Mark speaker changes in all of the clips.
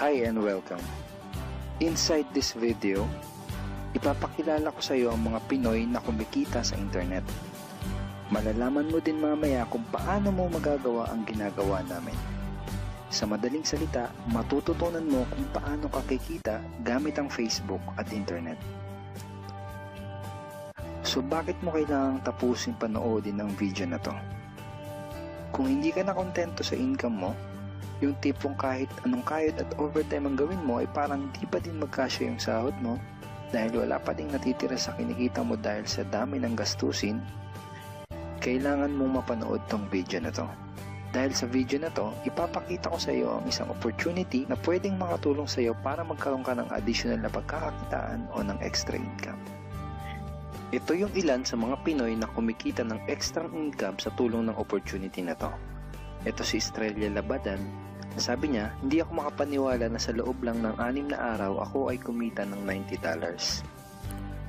Speaker 1: Hi and welcome. Inside this video, ipapakilala ko sa iyo ang mga Pinoy na kumikita sa internet. Malalaman mo din mamaya kung paano mo magagawa ang ginagawa namin. Sa madaling salita, matututunan mo kung paano ka kikita gamit ang Facebook at internet. So bakit mo kailangang tapusin panoodin ang video na to? Kung hindi ka na kontento sa income mo, yung tipong kahit anong kayod at overtime ang gawin mo ay parang di pa din magkasya yung sahod mo dahil wala pa ding natitira sa kinikita mo dahil sa dami ng gastusin, kailangan mong mapanood tong video na to. Dahil sa video na to, ipapakita ko sa iyo ang isang opportunity na pwedeng makatulong sa iyo para magkaroon ka ng additional na pagkakakitaan o ng extra income. Ito yung ilan sa mga Pinoy na kumikita ng extra income sa tulong ng opportunity na to. Ito si Estrella Labadan. Sabi niya, hindi ako makapaniwala na sa loob lang ng 6 na araw ako ay kumita ng $90.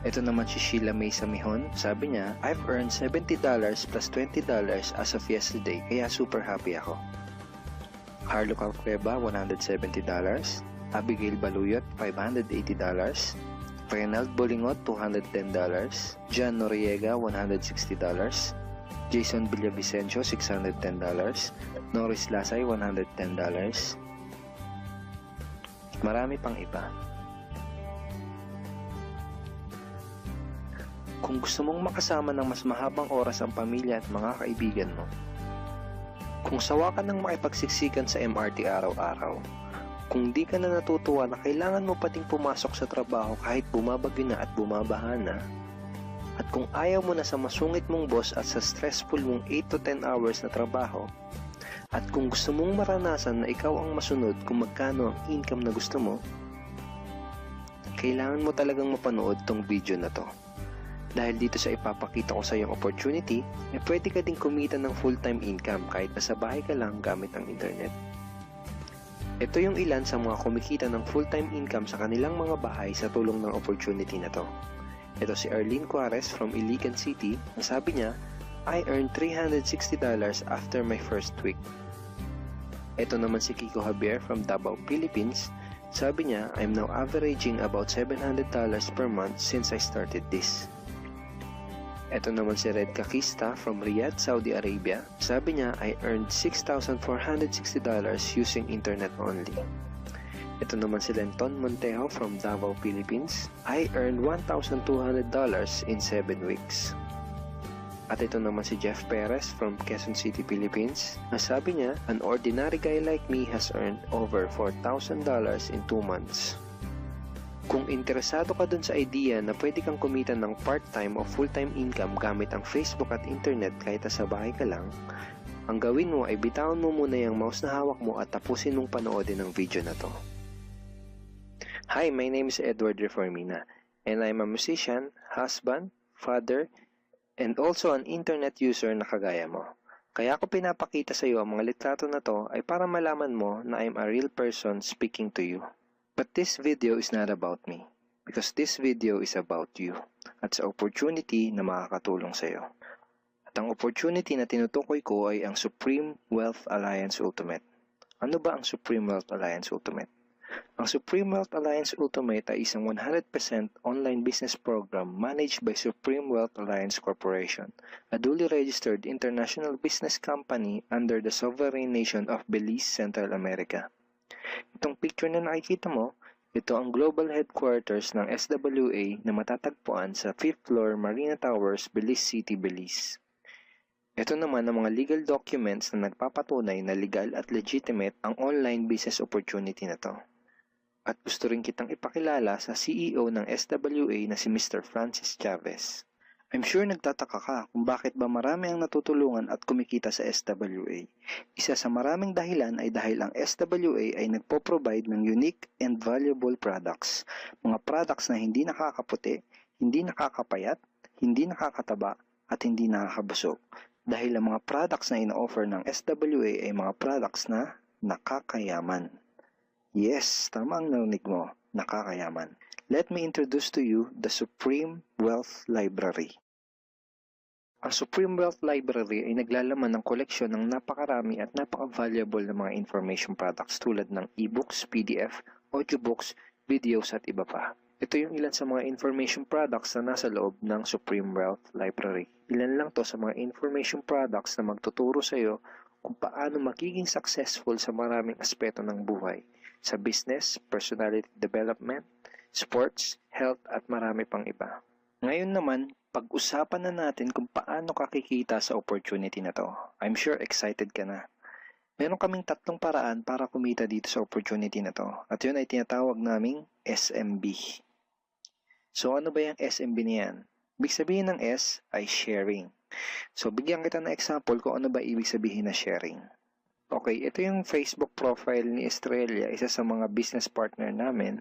Speaker 1: Ito naman si Sheila May Samihon. Sabi niya, I've earned $70 plus $20 as of yesterday kaya super happy ako. Harlo Calcueba, $170. Abigail Baluyot, $580. Reynald Bolingot, $210. John Noriega, $160. Jason Villavicencio, $610. Norris Lasay, $110. Marami pang iba. Kung gusto mong makasama ng mas mahabang oras ang pamilya at mga kaibigan mo, kung sawa ka ng makipagsiksikan sa MRT araw-araw, kung di ka na natutuwa na kailangan mo pating pumasok sa trabaho kahit bumabagyo na at bumabaha na, at kung ayaw mo na sa masungit mong boss at sa stressful mong 8 to 10 hours na trabaho, at kung gusto mong maranasan na ikaw ang masunod kung magkano ang income na gusto mo, kailangan mo talagang mapanood tong video na to. Dahil dito sa ipapakita ko sa iyong opportunity, pwede ka ding kumita ng full-time income kahit nasa bahay ka lang gamit ang internet. Ito yung ilan sa mga kumikita ng full-time income sa kanilang mga bahay sa tulong ng opportunity na to. Ito si Arlene Juarez from Iligan City. Sabi niya, I earned $360 after my first week. Ito naman si Kiko Javier from Davao, Philippines. Sabi niya, I'm now averaging about $700 per month since I started this. Ito naman si Red Kakista from Riyadh, Saudi Arabia. Sabi niya, I earned $6,460 using internet only. Ito naman si Lenton Montejo from Davao, Philippines. I earned $1,200 in 7 weeks. At ito naman si Jeff Perez from Quezon City, Philippines. Sabi niya, an ordinary guy like me has earned over $4,000 in 2 months. Kung interesado ka dun sa idea na pwede kang kumita ng part-time o full-time income gamit ang Facebook at internet kahit sa bahay ka lang, ang gawin mo ay bitawan mo muna yung mouse na hawak mo at tapusin mong panoodin ang video na to. Hi, my name is Edward Reformina and I'm a musician, husband, father, and also an internet user na kagaya mo. Kaya ako pinapakita sa iyo ang mga litrato na to ay para malaman mo na I'm a real person speaking to you. But this video is not about me because this video is about you at sa opportunity na makakatulong sa iyo. At ang opportunity na tinutukoy ko ay ang Supreme Wealth Alliance Ultimate. Ano ba ang Supreme Wealth Alliance Ultimate? Ang Supreme Wealth Alliance Ultimate ay isang 100% online business program managed by Supreme Wealth Alliance Corporation, a duly registered international business company under the sovereign nation of Belize, Central America. Itong picture na nakikita mo, ito ang global headquarters ng SWA na matatagpuan sa 5th floor Marina Towers, Belize City, Belize. Ito naman ang mga legal documents na nagpapatunay na legal at legitimate ang online business opportunity na to. At gusto rin kitang ipakilala sa CEO ng SWA na si Mr. Francis Chavez. I'm sure nagtataka ka kung bakit ba marami ang natutulungan at kumikita sa SWA. Isa sa maraming dahilan ay dahil ang SWA ay nagpo-provide ng unique and valuable products. Mga products na hindi nakakaputi, hindi nakakapayat, hindi nakakataba, at hindi nakakabusog. Dahil ang mga products na ino-offer ng SWA ay mga products na nakakayaman. Yes, tama ang narinig mo, nakakayaman. Let me introduce to you the Supreme Wealth Library. Ang Supreme Wealth Library ay naglalaman ng koleksyon ng napakarami at napaka-valuable na mga information products tulad ng e-books, PDF, audiobooks, videos at iba pa. Ito yung ilan sa mga information products na nasa loob ng Supreme Wealth Library. Ilan lang to sa mga information products na magtuturo sa iyo kung paano magiging successful sa maraming aspeto ng buhay, sa business, personality development, sports, health at marami pang iba. Ngayon naman, pag-usapan na natin kung paano ka kikita sa opportunity na to. I'm sure excited ka na. Meron kaming 3 paraan para kumita dito sa opportunity na to. At yun ay tinatawag naming SMB. So ano ba yung SMB niyan? Ibig sabihin ng S ay sharing. So bigyan kita ng example kung ano ba ibig sabihin na sharing. Okay, ito yung Facebook profile ni Estrella, isa sa mga business partner namin.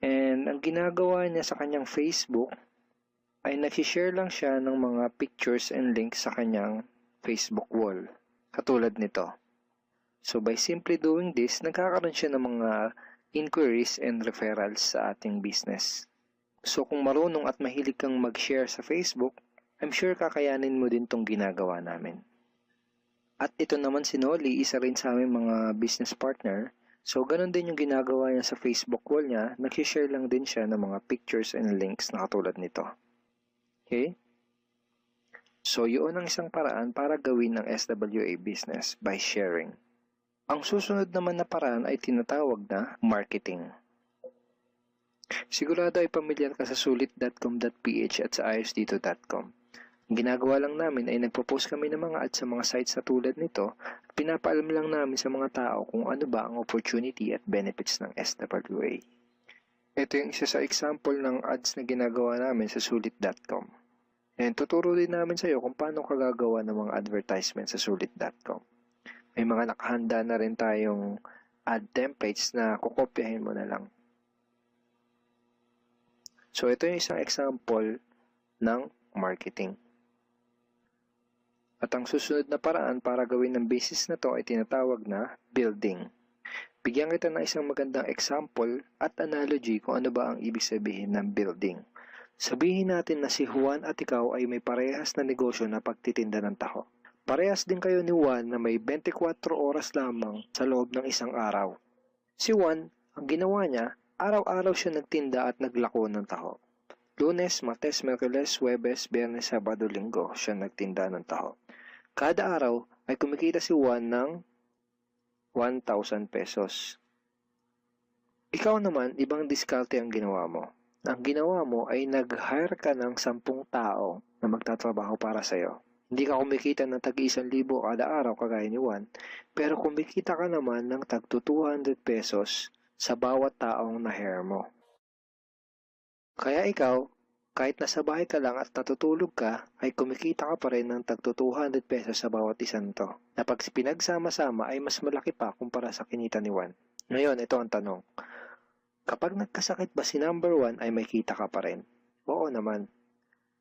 Speaker 1: And ang ginagawa niya sa kanyang Facebook ay nag-share lang siya ng mga pictures and links sa kanyang Facebook wall. Katulad nito. So by simply doing this, nagkakaroon siya ng mga inquiries and referrals sa ating business. So kung marunong at mahilig kang mag-share sa Facebook, I'm sure kakayanin mo din tong ginagawa namin. At ito naman si Nolly, isa rin sa aming mga business partner. So ganun din yung ginagawa niya sa Facebook wall niya, nag-share lang din siya ng mga pictures and links na katulad nito. Okay? So yun ang isang paraan para gawin ng SWA business by sharing. Ang susunod naman na paraan ay tinatawag na marketing. Sigurado ay pamilyar ka sa sulit.com.ph at sa ayosdito.com. Ang ginagawa lang namin ay nagpo-post kami ng mga ads sa mga sites na tulad nito at pinapaalam lang namin sa mga tao kung ano ba ang opportunity at benefits ng SWA. Ito yung isa sa example ng ads na ginagawa namin sa sulit.com. And tuturo din namin sa iyo kung paano ka gagawa ng mga advertisement sa sulit.com. May mga nakahanda na rin tayong ad templates na kukopyahin mo na lang. So, ito yung isang example ng marketing. At ang susunod na paraan para gawin ng business na to ay tinatawag na building. Bigyan kita ng isang magandang example at analogy kung ano ba ang ibig sabihin ng building. Sabihin natin na si Juan at ikaw ay may parehas na negosyo na pagtitinda ng taho. Parehas din kayo ni Juan na may 24 oras lamang sa loob ng isang araw. Si Juan, ang ginawa niya, araw-araw siya nagtinda at naglako ng taho. Lunes, Martes, Miyerkules, Huwebes, Biyernes, Sabado, Linggo siya nagtinda ng taho. Kada araw ay kumikita si Juan ng 1,000 pesos. Ikaw naman, ibang diskarte ang ginawa mo. Ang ginawa mo ay nag-hire ka ng 10 tao na magtatrabaho para sa'yo. Hindi ka kumikita ng tag-1,000 kada araw kagaya ni Juan, pero kumikita ka naman ng tag 200 pesos sa bawat taong na-hire mo. Kaya ikaw, kahit nasa bahay ka lang at natutulog ka, ay kumikita ka pa rin ng tag 200 pesos sa bawat isang to. Na pag pinagsama-sama ay mas malaki pa kumpara sa kinita ni Juan. Ngayon, ito ang tanong. Kapag nagkasakit ba si number 1 ay may kita ka pa rin? Oo naman.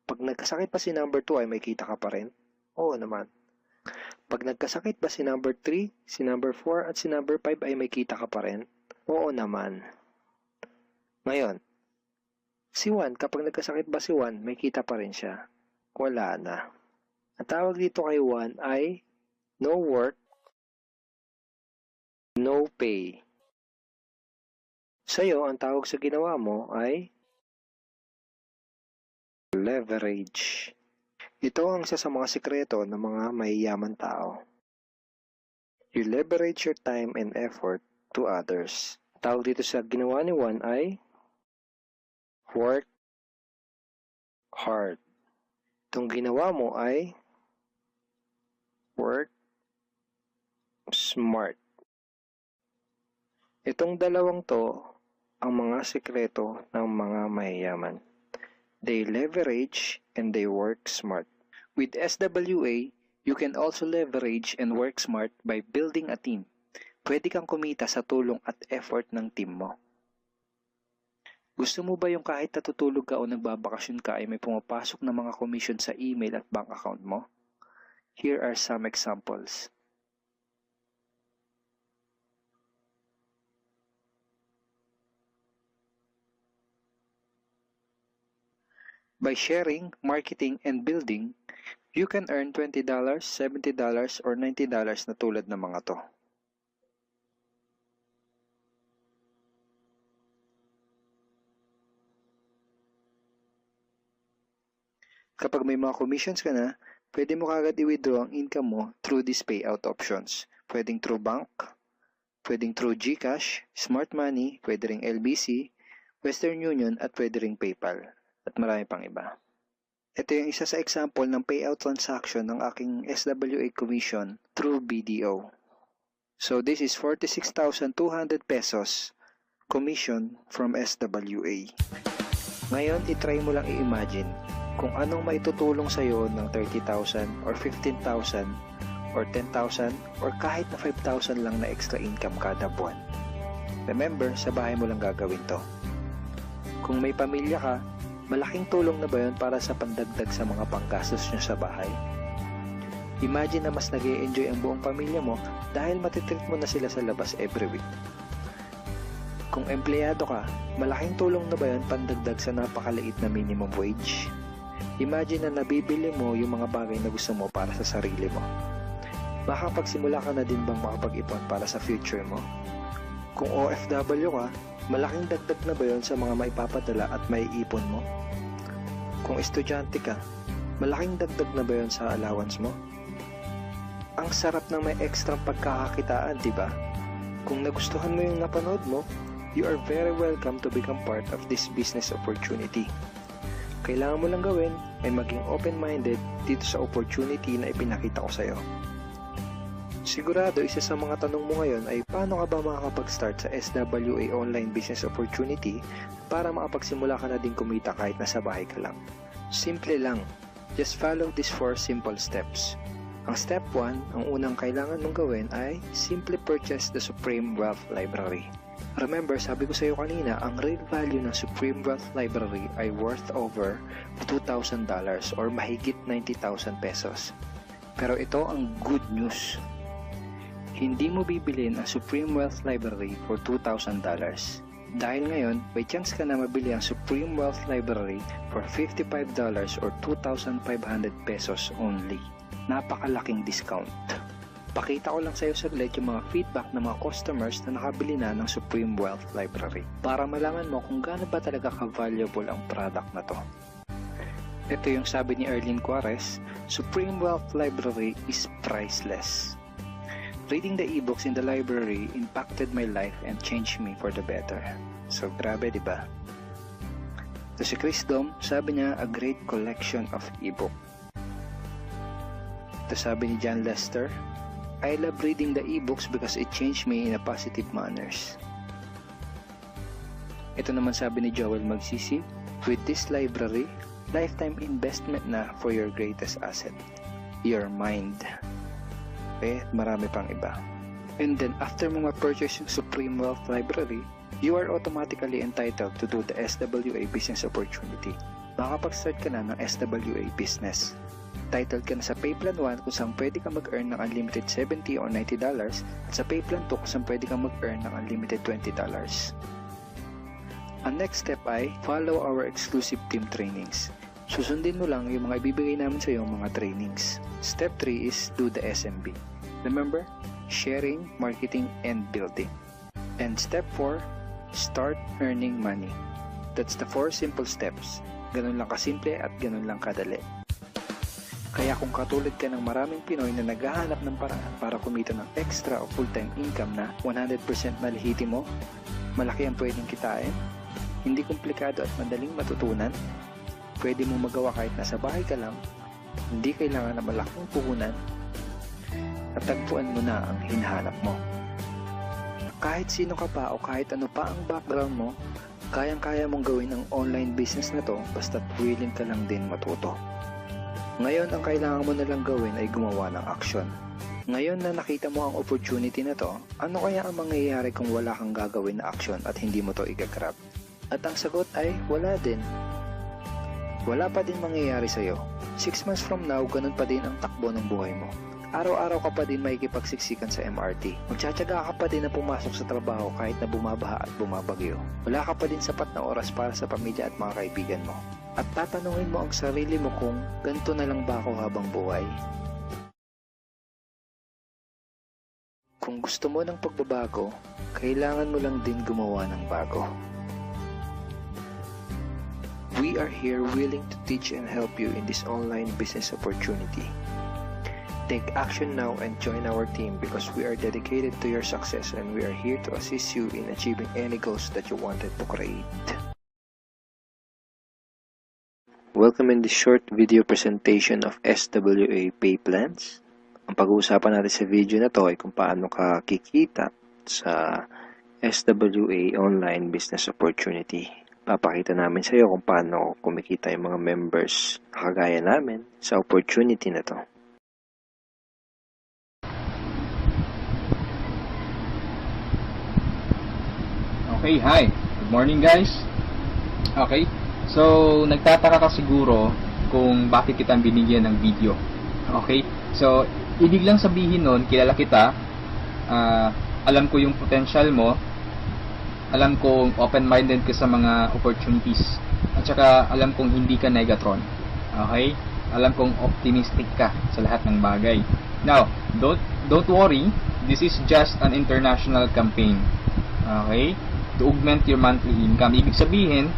Speaker 1: Pag nagkasakit ba si number 2 ay may kita ka pa rin? Oo naman. Pag nagkasakit ba si number 3, si number 4 at si number 5 ay may kita ka pa rin? Oo naman. Ngayon, si Juan, kapag nagkasakit ba si Juan, may kita pa rin siya? Wala na. Ang tawag dito kay Juan ay no work, no pay. Sa'yo, ang tawag sa ginawa mo ay leverage. Ito ang isa sa mga sikreto ng mga mayayaman tao. You leverage your time and effort to others. Ang tawag dito sa ginawa ni Juan ay work hard. Itong ginawa mo ay work smart. Itong dalawang to ang mga sikreto ng mga mayayaman. They leverage and they work smart. With SWA, you can also leverage and work smart by building a team. Pwede kang kumita sa tulong at effort ng team mo. Gusto mo ba yung kahit natutulog ka o nagbabakasyon ka ay may pumapasok na mga commission sa email at bank account mo? Here are some examples. By sharing, marketing, and building, You can earn $20, $70, or $90 na tulad ng mga to. Kapag may mga commissions ka na, pwede mo kagad i-withdraw ang income mo through these payout options. Pwedeng through bank, pwedeng through GCash, Smart Money, pwede ring LBC, Western Union, at pwede ring PayPal, at marami pang iba. Ito yung isa sa example ng payout transaction ng aking SWA commission through BDO. So this is 46,200 pesos commission from SWA. Ngayon, itry mo lang i-imagine kung anong maitutulong sa'yo ng 30,000 or 15,000 or 10,000 or kahit na 5,000 lang na extra income kada buwan. Remember, sa bahay mo lang gagawin to. Kung may pamilya ka, malaking tulong na ba yun para sa pandagdag sa mga panggastos nyo sa bahay? Imagine na mas nag-e-enjoy ang buong pamilya mo dahil matitreat mo na sila sa labas every week. Kung empleyado ka, malaking tulong na ba yun pandagdag sa napakaliit na minimum wage? Imagine na nabibili mo yung mga bagay na gusto mo para sa sarili mo. Makapagsimula ka na din bang makapag-ipon para sa future mo? Kung OFW ka, malaking dagdag na ba yun sa mga maipapadala at maiipon mo? Kung estudyante ka, malaking dagdag na ba yun sa allowance mo? Ang sarap ng may extra pagkakakitaan, diba? Kung nagustuhan mo yung napanood mo, you are very welcome to become part of this business opportunity. Kailangan mo lang gawin ay maging open-minded dito sa opportunity na ipinakita ko sa'yo. Sigurado, isa sa mga tanong mo ngayon ay paano ka ba makakapag-start sa SWA online business opportunity para makapagsimula ka na din kumita kahit nasa bahay ka lang. Simple lang. Just follow these 4 simple steps. Ang step 1, ang unang kailangan mong gawin ay simply purchase the Supreme Wealth Library. Remember, sabi ko sa iyo kanina, ang real value ng Supreme Wealth Library ay worth over $2,000 or mahigit 90,000 pesos. Pero ito ang good news. Hindi mo bibilin ang Supreme Wealth Library for $2,000. Dahil ngayon, may chance ka na mabili ang Supreme Wealth Library for $55 or 2,500 pesos only. Napakalaking discount. Pakita ko lang sa iyo saglit yung mga feedback ng mga customers na nakabili na ng Supreme Wealth Library para malaman mo kung gaano ba talaga ka-valuable ang product na to. Ito yung sabi ni Erlyn Juarez, Supreme Wealth Library is priceless. Reading the ebooks in the library impacted my life and changed me for the better. So grabe, diba? Ito si Chris Dom, sabi niya, a great collection of ebook. Ito sabi ni John Lester, I love reading the ebooks because it changed me in a positive manners. Ito naman sabi ni Joel Magsisi, with this library, lifetime investment na for your greatest asset, your mind. Marami pang iba. And then after mo ma-purchase yung Supreme Wealth Library, you are automatically entitled to do the SWA business opportunity. Makapag-start ka na ng SWA business. Titled ka na sa Payplan 1 kung saan pwede ka mag-earn ng unlimited $70 or $90 at sa Payplan 2 kung saan pwede ka mag-earn ng unlimited $20. Ang next step ay follow our exclusive team trainings. Susundin mo lang yung mga ibibigay namin sa iyo mga trainings. Step 3 is do the SMB. Remember, sharing, marketing, and building. And step 4, start earning money. That's the 4 simple steps. Ganun lang kasimple at ganun lang kadali. Kaya kung katulad ka ng maraming Pinoy na naghahanap ng paraan para kumita ng extra o full-time income na 100% na lehitimo, malaki ang pwedeng kitain, hindi komplikado at madaling matutunan, pwede mong magawa kahit nasa bahay ka lang, hindi kailangan na malaking puhunan, at tagpuan mo na ang hinahanap mo. Kahit sino ka pa o kahit ano pa ang background mo, kayang-kaya mong gawin ang online business na to basta't willing ka lang din matuto. Ngayon, ang kailangan mo na lang gawin ay gumawa ng aksyon. Ngayon na nakita mo ang opportunity na to, ano kaya ang mangyayari kung wala kang gagawin na aksyon at hindi mo to igagrab? At ang sagot ay wala din. Wala pa din mangyayari sa'yo. 6 months from now, ganun pa din ang takbo ng buhay mo. Araw-araw ka pa din makikipagsiksikan sa MRT. Magtsatsaga ka pa din na pumasok sa trabaho kahit na bumabaha at bumabagyo. Wala ka pa din sapat na oras para sa pamilya at mga kaibigan mo. At tatanungin mo ang sarili mo kung ganito na lang ba ako habang buhay? Kung gusto mo ng pagbabago, kailangan mo lang din gumawa ng bago. We are here willing to teach and help you in this online business opportunity. Take action now and join our team because we are dedicated to your success and we are here to assist you in achieving any goals that you wanted to create. Welcome in this short video presentation of SWA Pay Plans. Ang pag-uusapan natin sa video na to ay kung paano ka kikita sa SWA Online Business Opportunity. Papakita namin sa iyo kung paano kumikita yung mga members na kagaya namin sa opportunity na to.
Speaker 2: Okay, hi. Good morning guys. Okay, so nagtataka ka siguro kung bakit kita binigyan ng video. Okay, so ibig lang sabihin nun, kilala kita, alam ko yung potential mo, alam kong open-minded ka sa mga opportunities, at saka alam kong hindi ka negatron. Okay, alam kong optimistic ka sa lahat ng bagay. Now, don't worry, this is just an international campaign. Okay, to augment your monthly income. Ibig sabihin,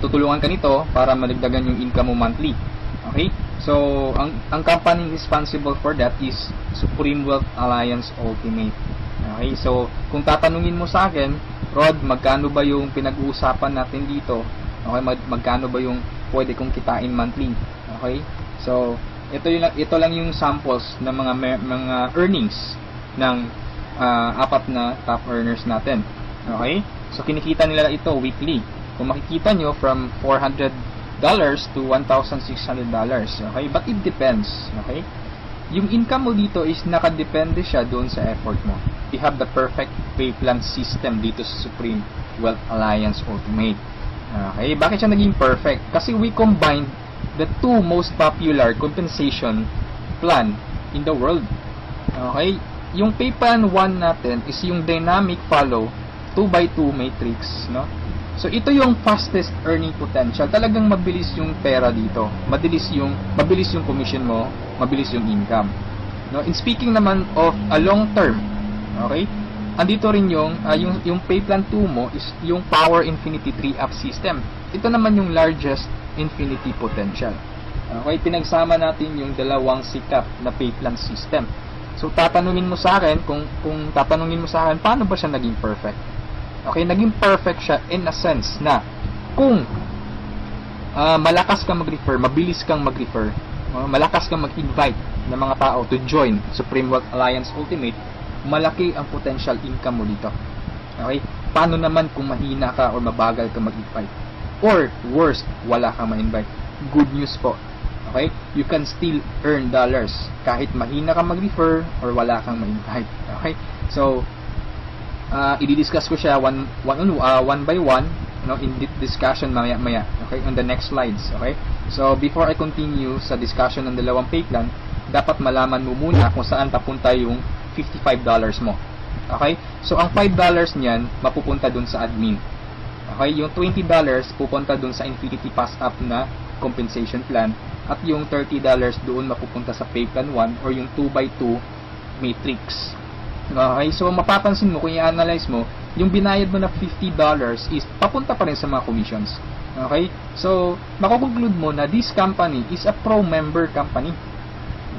Speaker 2: tutulungan ka nito para madagdagan yung income mo monthly. Okay? So, ang company responsible for that is Supreme Wealth Alliance Ultimate. Okay? So, kung tatanungin mo sa akin, Rod, magkano ba yung pinag-uusapan natin dito? Okay? Magkano ba yung pwede kong kitain monthly? Okay? So, ito lang yung samples ng mga earnings ng apat na top earners natin. Okay? So, kinikita nila ito weekly. Kung makikita nyo, from $400 to $1,600. Okay? But it depends. Okay? Yung income mo dito is nakadepende siya doon sa effort mo. We have the perfect pay plan system dito sa Supreme Wealth Alliance Ultimate. Okay? Bakit siya naging perfect? Kasi we combined the two most popular compensation plan in the world. Okay? Yung pay plan 1 natin is yung dynamic follow 2x2 matrix, no? So ito yung fastest earning potential. Talagang mabilis yung pera dito. Mabilis yung commission mo, mabilis yung income. No, in speaking naman of a long term, okay? Andito rin yung pay plan 2 mo is yung Power Infinity 3-up system. Ito naman yung largest infinity potential. Okay, pinagsama natin yung dalawang sikat na pay plan system. So tatanungin mo sa akin kung tatanungin mo sa akin paano ba siya naging perfect? Okay, naging perfect siya in a sense na kung malakas kang mag-refer, mabilis kang mag-refer, malakas kang mag-invite ng mga tao to join Supreme Wealth Alliance Ultimate, malaki ang potential income mo dito. Okay? Paano naman kung mahina ka or mabagal ka mag-invite? Or worst, wala kang ma-invite? Good news po. Okay? You can still earn dollars kahit mahina kang mag-refer or wala kang ma-invite. Okay? So, i-discuss ko siya one by one, no, in discussion maya. Okay, on the next slides. Okay, so before I continue sa discussion ng dalawang pay plan, dapat malaman mo muna kung saan papunta yung $55 mo. Okay, so ang $5 niyan mapupunta dun sa admin. Okay, yung $20 pupunta dun sa Infinity Pass Up na compensation plan, at yung $30 doon mapupunta sa pay plan 1 or yung 2x2 matrix. Okay, so mapapansin mo kung i-analyze mo, yung binayad mo na $50 is papunta pa rin sa mga commissions. Okay, so makukonclude mo na this company is a pro-member company.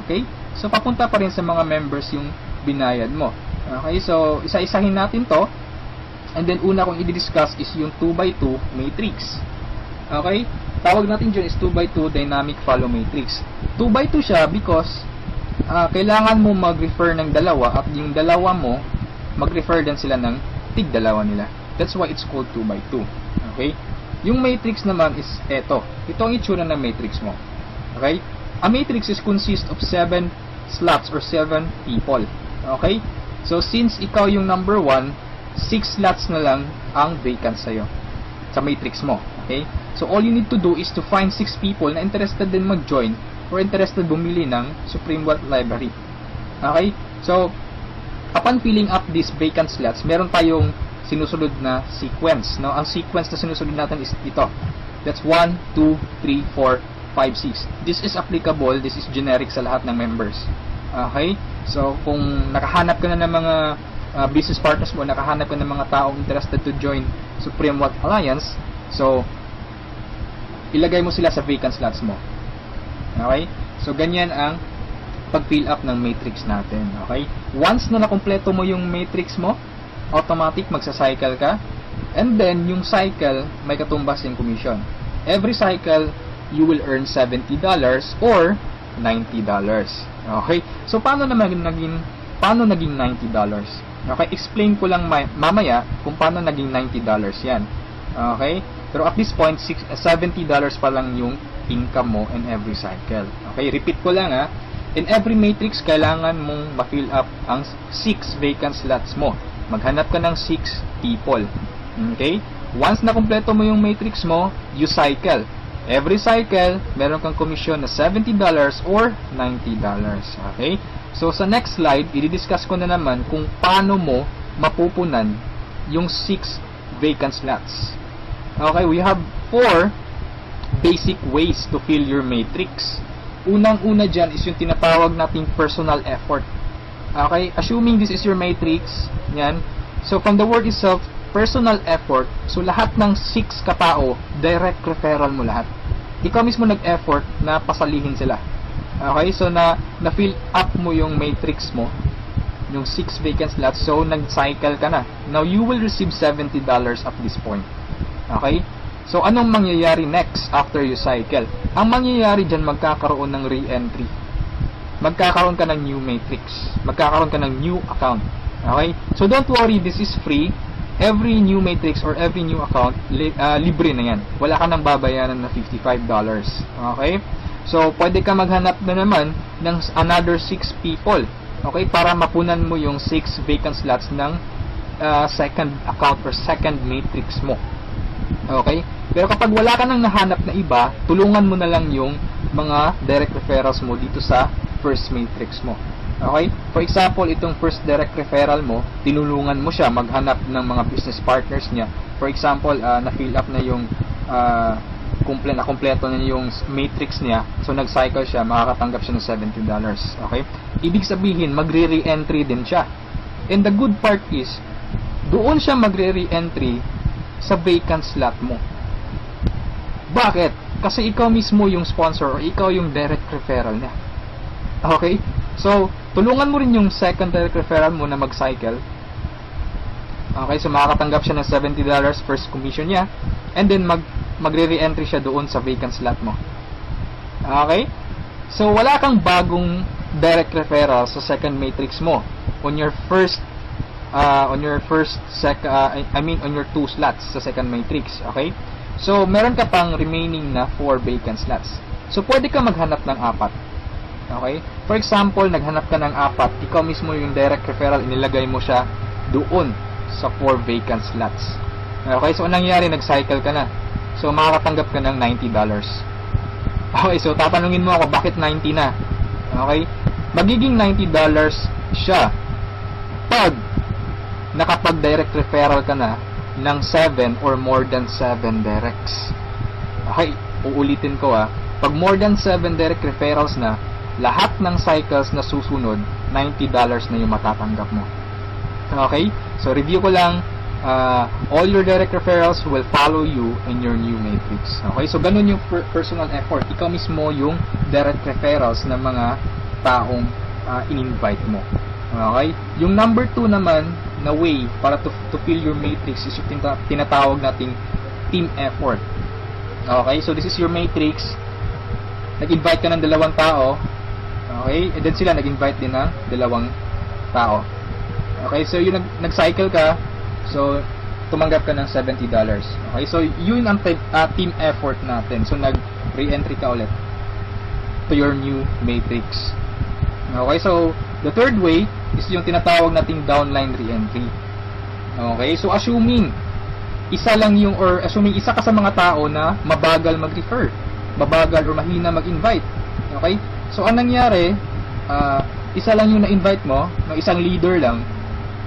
Speaker 2: Okay, so papunta pa rin sa mga members yung binayad mo. Okay, so isa-isahin natin to, and then una kong i-discuss is yung 2x2 matrix. Okay, tawag natin dyan is 2x2 dynamic follow matrix. 2x2 siya because kailangan mo mag-refer ng dalawa at yung dalawa mo mag-refer din sila ng tig-dalawa nila. That's why it's called 2x2. Okay? Yung matrix naman is ito. Ito ang itsura ng matrix mo. Okay? A matrix is consist of 7 slots or 7 people. Okay? So since ikaw yung number 1, 6 slots na lang ang vacant sa'yo sa matrix mo. Okay? So all you need to do is to find 6 people na interested din mag-join or interested bumili ng Supreme Wealth Library. Okay? So, upon filling up these vacant slots, meron tayong sinusunod na sequence. No? Ang sequence na sinusunod natin is ito. That's 1, 2, 3, 4, 5, 6. This is applicable, this is generic sa lahat ng members. Okay? So, kung nakahanap ka na ng mga business partners mo, nakahanap ka ng mga taong interested to join Supreme Wealth Alliance, so, ilagay mo sila sa vacant slots mo. Okay? So, ganyan ang pag-fill up ng matrix natin. Okay? Once na nakompleto mo yung matrix mo, automatic magsa-cycle ka, and then, yung cycle, may katumbas yung commission. Every cycle, you will earn $70 or $90. Okay? So, paano naging $90? Okay? Explain ko lang mamaya kung paano naging $90 yan. Okay? Pero at this point, $70 pa lang yung income mo in every cycle. Okay? Repeat ko lang ha. In every matrix, kailangan mong ma-fill up ang 6 vacant slots mo. Maghanap ka ng 6 people. Okay? Once na kumpleto mo yung matrix mo, you cycle. Every cycle, meron kang komisyon na $70 or $90. Okay? So, sa next slide, i-discuss ko na naman kung paano mo mapupunan yung 6 vacant slots. Okay? We have 4 basic ways to fill your matrix. Unang-una dyan is yung tinatawag nating personal effort. Okay? Assuming this is your matrix, yan. So, from the word itself, personal effort, so lahat ng 6 katao, direct referral mo lahat. Ikaw mismo nag-effort na pasalihin sila. Okay, so na-fill up mo yung matrix mo, yung 6 vacant slots, so nag-cycle ka na. Now, you will receive $70 at this point. Okay? So, anong mangyayari next after you cycle? Ang mangyayari dyan, magkakaroon ng re-entry. Magkakaroon ka ng new matrix. Magkakaroon ka ng new account. Okay? So, don't worry, this is free. Every new matrix or every new account, libre na yan. Wala ka nang babayaran na $55. Okay? So, pwede ka maghanap na naman ng another 6 people. Okay? Para mapunan mo yung 6 vacant slots ng second account or second matrix mo. Okay? Pero kapag wala ka nang nahanap na iba, tulungan mo na lang yung mga direct referrals mo dito sa first matrix mo. Okay? For example, itong first direct referral mo, tinulungan mo siya maghanap ng mga business partners niya. For example, na-fill up na yung kompleto na yung matrix niya. So, nag-cycle siya, makakatanggap siya ng $70. Okay? Ibig sabihin, magre-re-entry din siya. And the good part is, doon siya magre-re-entry sa vacant slot mo. Bakit? Kasi ikaw mismo yung sponsor or ikaw yung direct referral niya. Okay? So, tulungan mo rin yung second direct referral mo na mag-cycle. Okay, so makakatanggap siya ng $70 first commission niya. And then, magre-re-entry siya doon sa vacant slot mo. Okay? So, wala kang bagong direct referral sa second matrix mo. On your on your 2 slots sa second matrix. Okay? So, meron ka pang remaining na 4 vacant slots. So, pwede ka maghanap ng 4. Okay? For example, naghanap ka ng 4, ikaw mismo yung direct referral, inilagay mo siya doon sa 4 vacant slots. Okay? So, anong nangyari? Nag-cycle ka na. So, makakatanggap ka ng $90. Okay? So, tatanungin mo ako, bakit 90 na? Okay? Magiging $90 siya pag nakapag-direct referral ka na ng 7 or more than 7 directs. Okay? Uulitin ko pag more than 7 direct referrals na, lahat ng cycles na susunod, $90 na yung matatanggap mo. Okay? So, review ko lang, all your direct referrals will follow you in your new matrix. Okay? So, ganun yung personal effort. Ikaw mismo yung direct referrals ng mga taong in-invite mo. Okay? Yung number 2 naman na way para to fill your matrix is yung tinatawag nating team effort. Okay? So, this is your matrix. Nag-invite ka ng 2 tao. Okay? And then sila nag-invite din ng 2 tao. Okay? So, yung nag-cycle ka, so, tumanggap ka ng $70. Okay? So, yun ang team effort natin. So, nag-re-entry ka ulit to your new matrix. Okay? So, the third way is yung tinatawag nating downline re-entry. Okay? So, assuming isa ka sa mga tao na mabagal mag-refer, mabagal or mahina mag-invite. Okay? So, anong nangyari, isa lang yung na-invite mo, ng isang leader lang.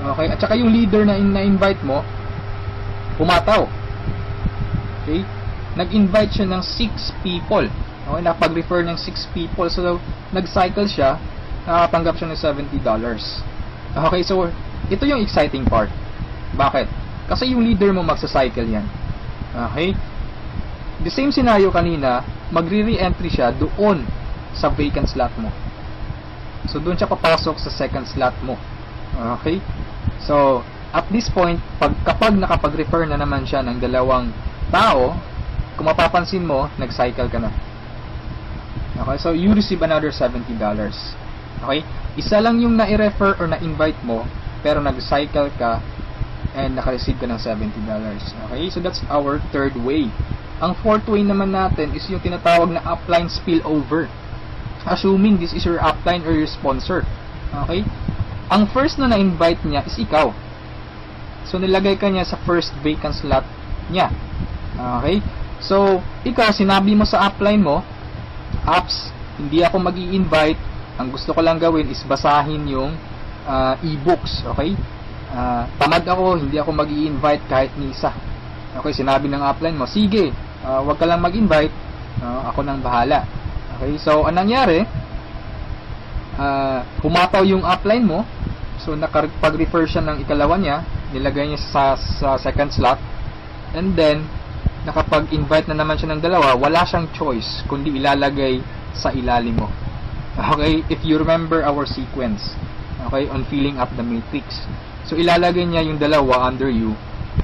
Speaker 2: Okay? At saka yung leader na na-invite mo, pumataw. Okay? nag-invite siya ng 6 people. Okay, nakapag-refer ng 6 people. So, nag-cycle siya, nakatanggap siya ng $70. Okay, so, ito yung exciting part. Bakit? Kasi yung leader mo magsa-cycle yan. Okay? The same scenario kanina, magre-re-entry siya doon sa vacant slot mo. So, doon siya papasok sa second slot mo. Okay? So, at this point, kapag nakapag-refer na naman siya ng dalawang tao, kung mapapansin mo, nag-cycle ka na. Okay? So, you receive another $70. Okay? Isa lang yung na-refer or na-invite mo, pero nag-cycle ka and naka-receive ka ng $70. Okay? So, that's our third way. Ang fourth way naman natin is yung tinatawag na upline spillover. Assuming this is your upline or your sponsor. Okay? Ang first na na-invite niya is ikaw. So, nilagay ka niya sa first vacant slot niya. Okay? So, ikaw, sinabi mo sa upline mo, apps, hindi ako mag-i-invite. Ang gusto ko lang gawin is basahin yung e-books. Okay? Tamad ako, hindi ako mag-i-invite kahit ni isa. Okay, sinabi ng upline mo, sige, wag ka lang mag-invite, ako nang bahala. Okay, so anong nangyari? Humataw yung upline mo, so nakapag-refer siya ng ikalawa niya, nilagay niya sa second slot, and then nakapag-invite na naman siya ng dalawa, wala siyang choice kundi ilalagay sa ilalim mo. Okay, if you remember our sequence, okay, on filling up the matrix. So ilalagay niya yung dalawa under you.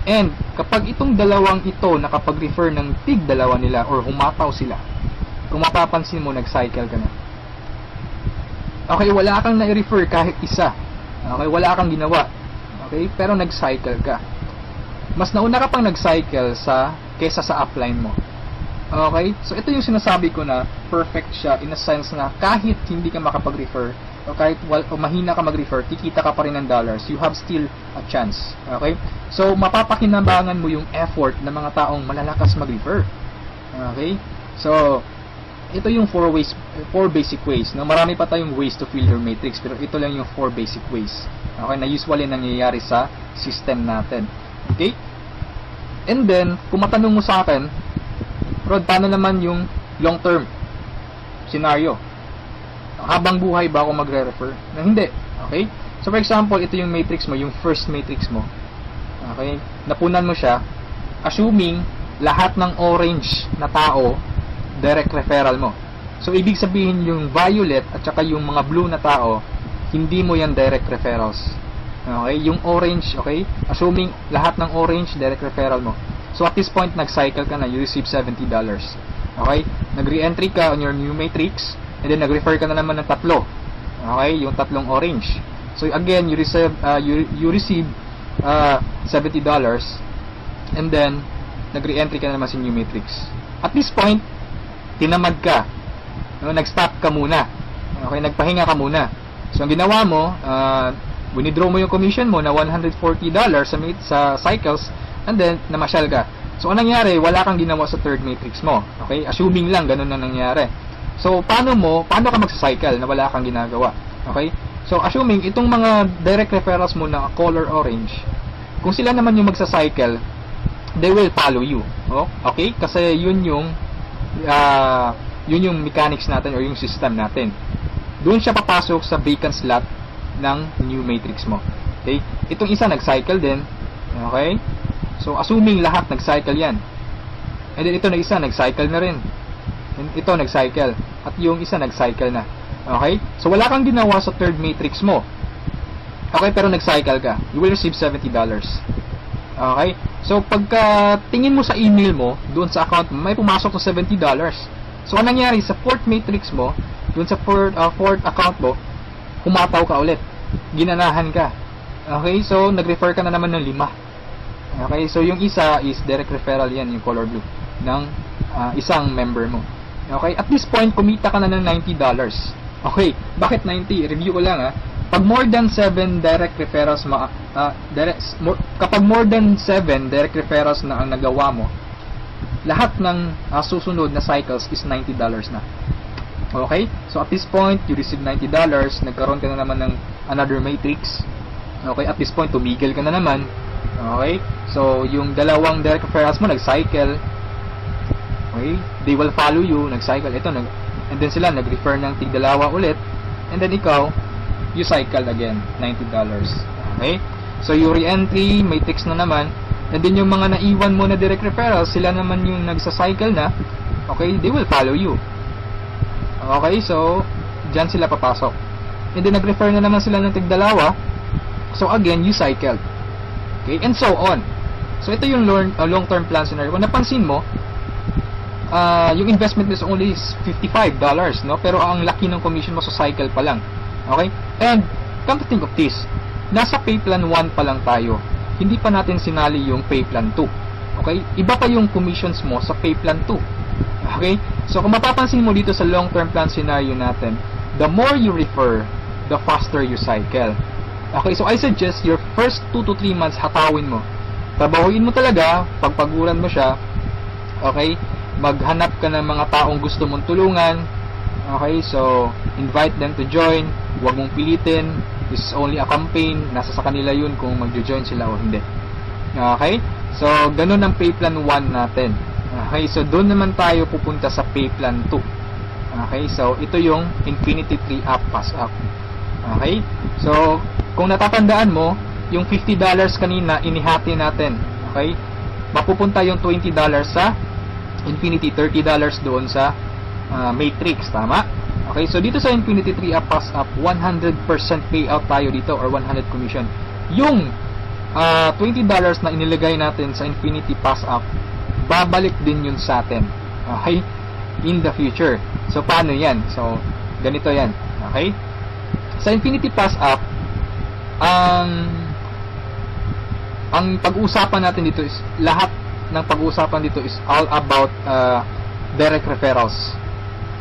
Speaker 2: And kapag itong dalawang ito nakapag-refer ng tig dalawa nila or humataw sila, kung mapapansin mo, nag-cycle ka na. Okay, wala kang na-refer kahit isa. Okay, wala kang ginawa. Okay, pero nag-cycle ka. Mas nauna ka pang nag-cycle kesa sa upline mo. Okay, so ito yung sinasabi ko na perfect siya in a sense na kahit hindi ka makapag-refer o kahit mahina ka mag-refer, kikita ka pa rin ng dollars. You have still a chance. Okay? So, mapapakinabangan mo yung effort ng mga taong malalakas mag-refer. Okay? So, ito yung 4 basic ways. No? Marami pa tayong ways to fill your matrix, pero ito lang yung 4 basic ways. Okay? Na usually nangyayari sa system natin. Okay? And then, kung matanong mo sa akin, Rod, paano naman yung long-term scenario? Habang buhay ba ako magre-refer? Na hindi. Okay? So, for example, ito yung matrix mo, yung first matrix mo. Okay? Napunan mo siya, assuming lahat ng orange na tao, direct referral mo. So, ibig sabihin yung violet at saka yung mga blue na tao, hindi mo yan direct referrals. Okay? Yung orange, okay? Assuming lahat ng orange, direct referral mo. So, at this point, nag-cycle ka na, you receive $70. Okay? Nag-re-entry ka on your new matrix, and then nag-refer ka na naman ng tatlo. Okay? Yung tatlong orange. So, again, you receive $70, and then, nag-re-entry ka na naman sa new matrix. At this point, tinamad ka. Nag-stop ka muna. Okay? Nagpahinga ka muna. So, ang ginawa mo, winidraw mo yung commission mo na $140 sa cycles, and then, namasyal ka. So, anong nangyari? Wala kang ginawa sa third matrix mo. Okay? Assuming lang, ganun na nangyari. So, paano ka magsa-cycle na wala kang ginagawa? Okay? So, assuming, itong mga direct referrals mo na color orange, kung sila naman yung magsa-cycle, they will follow you. Okay? Kasi yun yung mechanics natin or yung system natin. Doon siya papasok sa vacant slot ng new matrix mo. Okay? Itong isa nag-cycle din. Okay? So, assuming lahat nag-cycle yan. And then ito na isa, nag-cycle na rin. And ito, nag-cycle. At yung isa, nag-cycle na. Okay? So, wala kang ginawa sa third matrix mo. Okay? Pero nag-cycle ka. You will receive $70. Okay? So, pagka tingin mo sa email mo, doon sa account mo, may pumasok na $70. So, anong nangyari? Sa fourth matrix mo, doon sa fourth account mo, humataw ka ulit. Ginanahan ka. Okay? So, nag-refer ka na naman ng 5. Okay, so yung isa is direct referral yan, yung color blue, ng isang member mo. Okay, at this point, kumita ka na ng $90. Okay, bakit 90? Review ko lang ha. Pag more than 7 direct referrals, kapag more than 7 direct referrals na ang nagawa mo, lahat ng susunod na cycles is $90 na. Okay, so at this point, you receive $90, nagkaroon ka na naman ng another matrix. Okay, at this point, tumigil ka na naman. Okay? So, yung dalawang direct referrals mo, nag-cycle. Okay? They will follow you, nag-cycle. Ito, and then sila, nag-refer ng tig-dalawa ulit. And then ikaw, you cycle again, $90. Okay? So, yung re-entry, may text na naman. And then yung mga naiwan mo na direct referrals, sila naman yung nagsa-cycle na. Okay? They will follow you. Okay? So, dyan sila papasok. And then, nag-refer na naman sila ng tig-dalawa. So, again, you cycle. Okay? And so on. So, ito yung long-term plan scenario. Kung napansin mo, yung investment is only $55, no? Pero ang laki ng commission mo sa cycle pa lang. Okay? And, come to think of this, nasa pay plan 1 pa lang tayo. Hindi pa natin sinali yung pay plan 2. Okay? Iba pa yung commissions mo sa pay plan 2. Okay? So, kung mapapansin mo dito sa long-term plan scenario natin, the more you refer, the faster you cycle. Okay? So, I suggest your first 2 to 3 months, hatawin mo. Trabahuin mo talaga, pagpaguran mo siya. Okay? Maghanap ka ng mga taong gusto mong tulungan. Okay? So, invite them to join. Huwag mong pilitin. This is only a campaign. Nasa sa kanila yun kung mag-join sila o hindi. Okay? So, ganun ang pay plan 1 natin. Okay? So, doon naman tayo pupunta sa pay plan 2. Okay? So, ito yung Infinity 3 Up, Pass Up. Okay? So, kung natatandaan mo, yung $50 kanina, inihati natin. Okay? Mapupunta yung $20 sa Infinity, $30 doon sa Matrix. Tama? Okay? So, dito sa Infinity 3 Up, Pass Up, 100% payout tayo dito or 100 commission. Yung $20 na inilagay natin sa Infinity Pass Up, babalik din yun sa atin. Okay? In the future. So, paano yan? So, ganito yan. Okay? Sa Infinity Pass Up, ang pag-uusapan natin dito is, lahat ng pag-uusapan dito is all about direct referrals.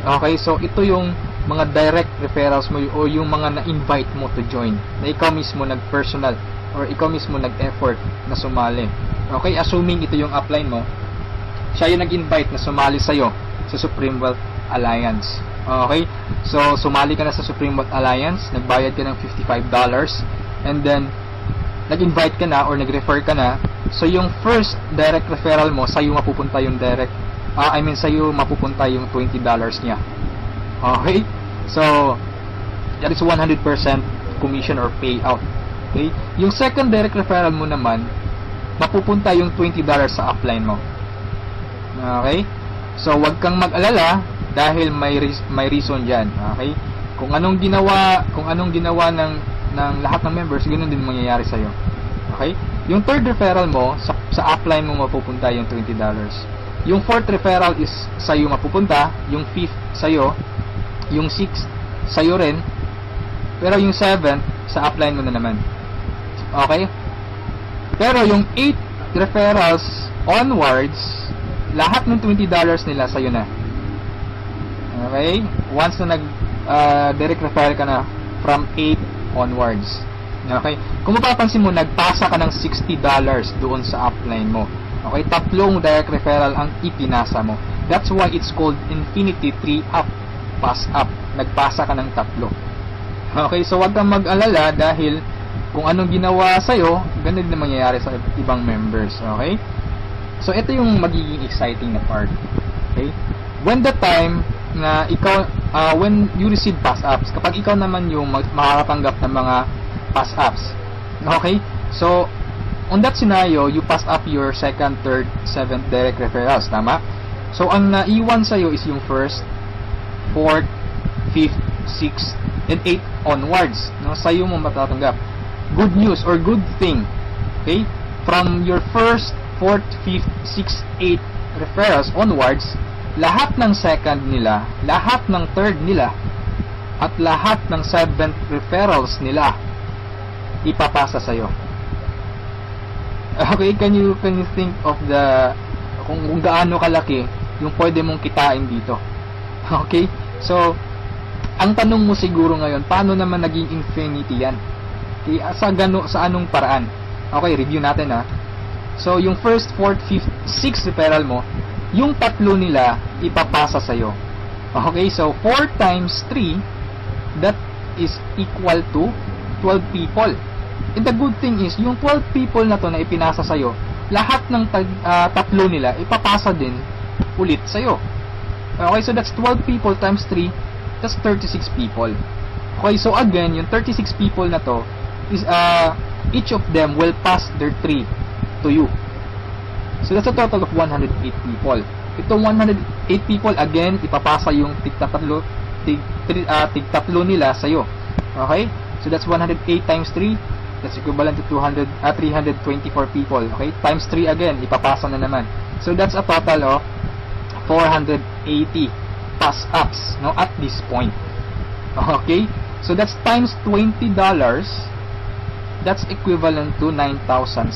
Speaker 2: Okay? So, ito yung mga direct referrals mo o yung mga na-invite mo to join. Na ikaw mismo nag-personal or ikaw mismo nag-effort na sumali. Okay? Assuming ito yung upline mo, siya yung nag-invite na sumali sa'yo sa Supreme Wealth Alliance. Okay? So, sumali ka na sa Supreme Wealth Alliance, nagbayad ka ng $55, and then, nag-invite ka na or nag-refer ka na, so yung first direct referral mo, sa'yo mapupunta yung sa'yo mapupunta yung $20 niya. Okay? So, that is 100% commission or payout. Okay? Yung second direct referral mo naman, mapupunta yung $20 sa upline mo. Okay? So, wag kang mag-alala dahil may reason diyan. Okay? Kung anong ginawa ng lahat ng members, ganoon din mangyayari sa iyo. Okay? Yung third referral mo sa upline mo mapupunta yung $20. Yung fourth referral is sa iyo mapupunta, yung fifth sa iyo, yung sixth sa iyo rin. Pero yung seventh sa upline mo na naman. Okay? Pero yung 8 referrals onwards, lahat ng $20 nila sa'yo na. Okay? Once na direct referral ka na from 8 onwards. Okay? Kung mapapansin mo, nagpasa ka ng $60 doon sa upline mo. Okay? 3 direct referral ang ipinasa mo. That's why it's called Infinity 3 Up, Pass Up. Nagpasa ka ng 3. Okay? So, wag kang mag-alala dahil kung anong ginawa sa'yo, ganun din mangyayari sa ibang members. Okay? So, ito yung magiging exciting na part. Okay? When the time na ikaw, when you receive pass-ups, kapag ikaw naman yung makakatanggap ng mga pass-ups. Okay? So, on that scenario, you pass up your second, third, seventh direct referrals. Tama? So, ang naiwan sa'yo is yung first, fourth, fifth, sixth, and 8 onwards. No? Sa'yo mo matatanggap. Good news or good thing. Okay? From your first, 4th, 5th, 6th, 8th referrals onwards, lahat ng second nila, lahat ng third nila, at lahat ng 7th referrals nila, ipapasa sa'yo. Okay, can you think of kung gaano kalaki yung pwede mong kitain dito? Okay? So, ang tanong mo siguro ngayon, paano naman naging infinity yan? Okay, sa anong paraan? Okay, review natin ha. So, yung first, 4th, 5th, 6th referral mo, yung 3 nila, ipapasa sa'yo. Okay, so 4 times 3, that is equal to 12 people. And the good thing is, yung 12 people na to na ipinasa sa'yo, lahat ng 3 nila, ipapasa din ulit sa'yo. Okay, so that's 12 people times 3, that's 36 people. Okay, so again, yung 36 people na to is each of them will pass their 3 to you. So that's a total of 108 people. Itong 108 people, again, ipapasa yung tig-tatlo nila sa'yo. Okay? So that's 108 times 3. That's equivalent to 324 people. Okay? Times 3 again, ipapasa na naman. So that's a total of 480 pass-ups, no, at this point. Okay? So that's times $20. That's equivalent to $9,600.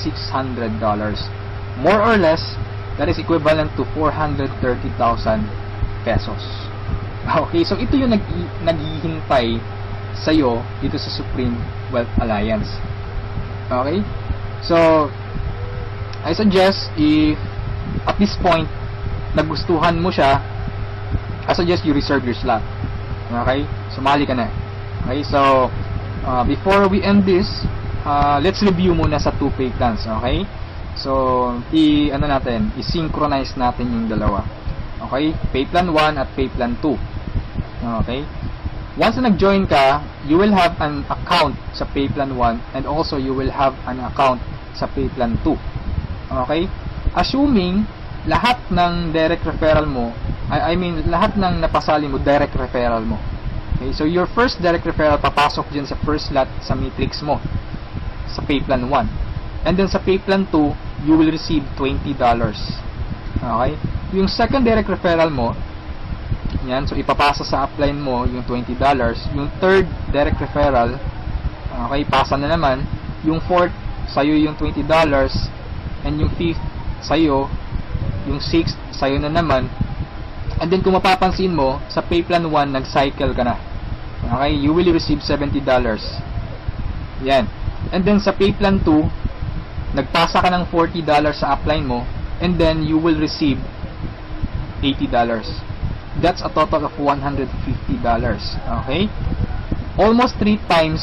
Speaker 2: More or less, that is equivalent to 430,000 pesos. Okay, so ito yung naghihintay sa'yo dito sa Supreme Wealth Alliance. Okay? So, I suggest if at this point nagustuhan mo siya, I suggest you reserve your slot. Okay? Sumali ka na. Okay? So, before we end this, let's review muna sa 2 pay plans. Okay? So, i-synchronize natin yung dalawa. Okay? Pay plan 1 at pay plan 2. Okay? Once na nag-join ka, you will have an account sa pay plan 1 and also you will have an account sa pay plan 2. Okay? Assuming lahat ng direct referral mo, lahat ng napasali mo, direct referral mo. Okay? So, your first direct referral papasok dyan sa first lot sa matrix mo sa pay plan 1. And then sa pay plan 2, you will receive $20. Okay? Yung second direct referral mo, yan, so ipapasa sa upline mo yung $20. Yung third direct referral, okay, pasa na naman. Yung fourth, sa'yo yung $20. And yung fifth, sa'yo. Yung sixth, sa'yo na naman. And then kung mapapansin mo, sa pay plan 1, nag-cycle ka na. Okay, you will receive $70. Yan. And then sa pay plan 2, nagpasa ka ng $40 sa upline mo. And then you will receive $80. That's a total of $150. Okay? Almost 3 times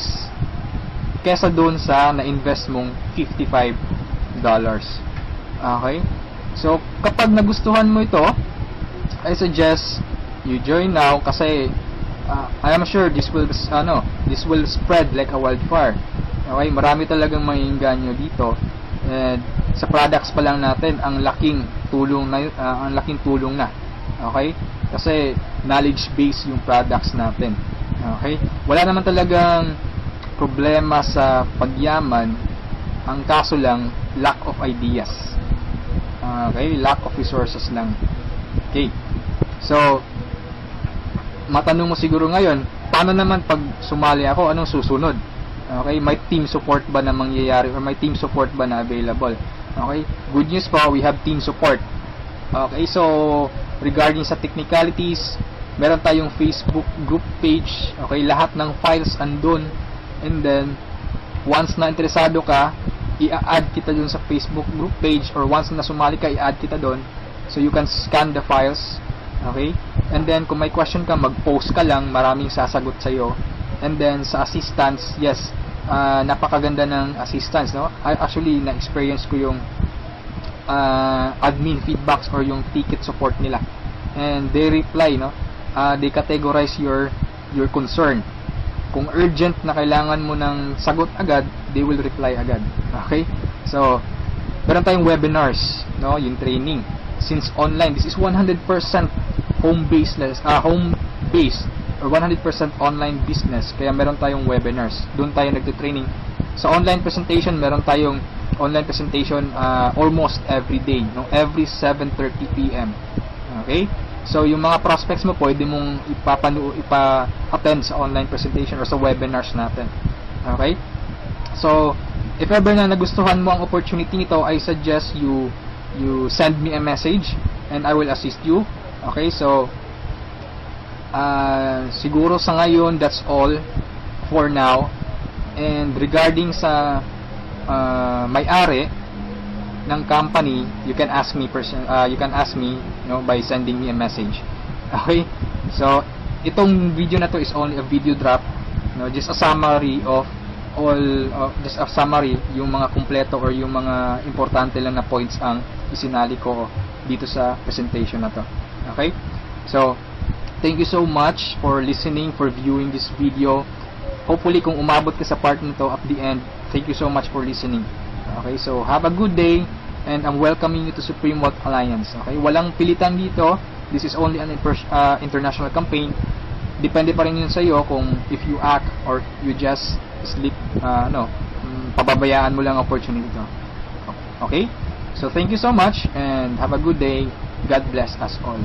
Speaker 2: kesa doon sa na-invest mong $55. Okay? So, kapag nagustuhan mo ito, I suggest you join now kasi I am sure this will spread like a wildfire. Okay? Marami talagang maiinganyo dito. And sa products pa lang natin, ang laking tulong na. Okay? Kasi knowledge base yung products natin. Okay? Wala naman talagang problema sa pagyaman. Ang kaso lang, lack of ideas. Okay? Lack of resources lang. Okay? So, matanong mo siguro ngayon, paano naman pag sumali ako, anong susunod? Okay? May team support ba na mangyayari or may team support ba na available? Okay? Good news po, we have team support. Okay? So, regarding sa technicalities, meron tayong Facebook group page. Okay, lahat ng files andun. And then, once na interesado ka, i-add kita dun sa Facebook group page, or once na sumali ka, i-add kita dun. So, you can scan the files. Okay? And then, kung may question ka, mag-post ka lang, maraming sasagot sa'yo. And then, sa assistance, yes, napakaganda ng assistance, no? Actually, na-experience ko yung admin feedbacks or yung ticket support nila, and they reply, no, they categorize your concern. Kung urgent na kailangan mo ng sagot agad, they will reply agad. Okay, so meron tayong webinars, no, yung training, since online, this is 100% home-based or 100% online business, kaya meron tayong webinars, doon tayo nagte-training. Sa online presentation, meron tayong online presentation almost every day, no? Every 7:30 PM. Okay? So, yung mga prospects mo, pwede mong ipa-attend sa online presentation or sa webinars natin. Okay? So, if ever na nagustuhan mo ang opportunity nito, I suggest you send me a message and I will assist you. Okay? So, siguro sa ngayon, that's all for now. And regarding sa may-ari ng company, you can ask me by sending me a message. Okay? So, itong video na to is only a video drop, no, just a summary of yung mga kumpleto or yung mga importante lang na points ang isinali ko dito sa presentation na to. Okay? So, thank you so much for listening, for viewing this video. Hopefully, kung umabot ka sa part nito at the end, thank you so much for listening. Okay, so have a good day, and I'm welcoming you to Supreme Wealth Alliance. Okay, walang pilitan dito. This is only an international campaign. Depende pa rin yun sa iyo kung if you act or you just sleep, pababayaan mo lang ang opportunity to. Okay, so thank you so much, and have a good day. God bless us all.